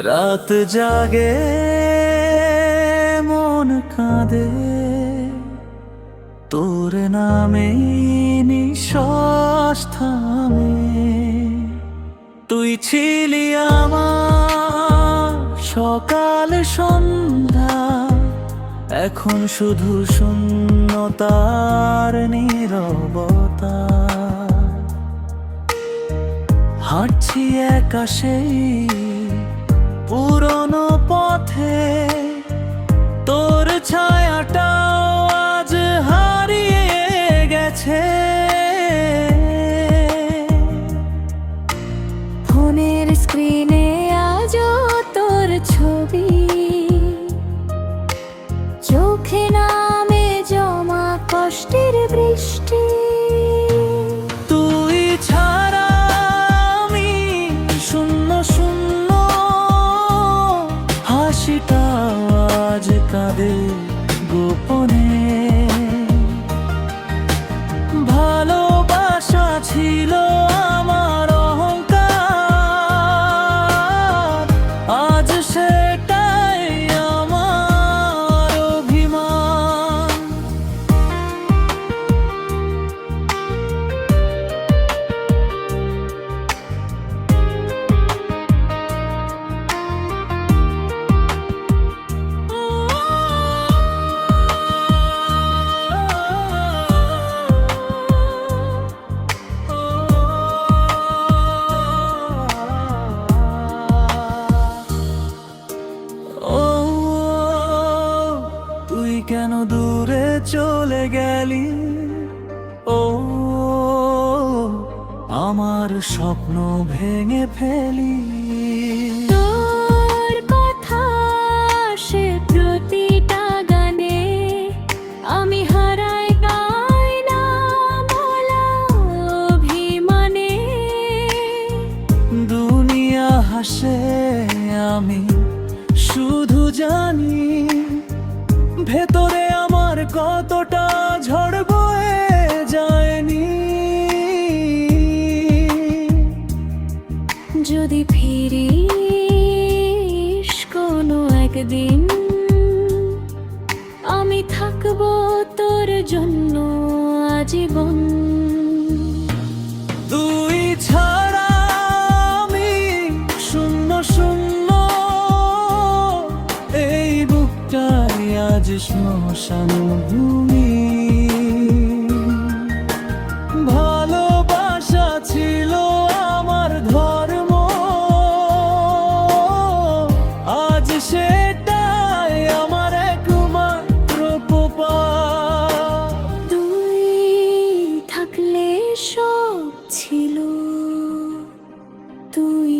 রাত জাগে মন কাঁদে তোর নামে নিঃশ্বাস থামে। তুই ছিলি আমার সকাল সন্ধ্যা, এখন শুধু শূন্যতার নীরবতা। হাঁটছি একা সেই পুরনো পথে, তোর ছায়াটাও আজ হারিয়ে গেছে। ফোনের স্ক্রিনে আজও তোর ছবি, চোখে নামে জমা কষ্টের বৃষ্টি। তুই ছাড়া আমি শূন্য শূন্য, হাসিটা আজ কাঁদে গোপনে। ভালোবাসা ছিল আমার অহংকার, আজ সেটাই আমার অভিমান। ও তুই কেন দূরে চলে গেলি? ও আমার স্বপ্ন ভেঙে ফেলি। তোর কথা সে প্রতিটা গানে, আমি হারাই গাই না বলা অভিমানে। দুনিয়া হাসে আমি শুধু জানি, ভেতরে আমার কতটা ঝড় বয়ে যায়নি। যদি ফিরিস কোনো একদিন, আমি থাকবো তোর জন্য আজীবন। তুই ছাড়া আমি শূন্য শূন্য, এই বুকটাই আজ শ্মশান ভূমি। ভালোবাসা ছিল আমার ধর্ম, আজ সেটাই আমার একমাত্র উপপার। তুই থাকলে সব ছিল, তুই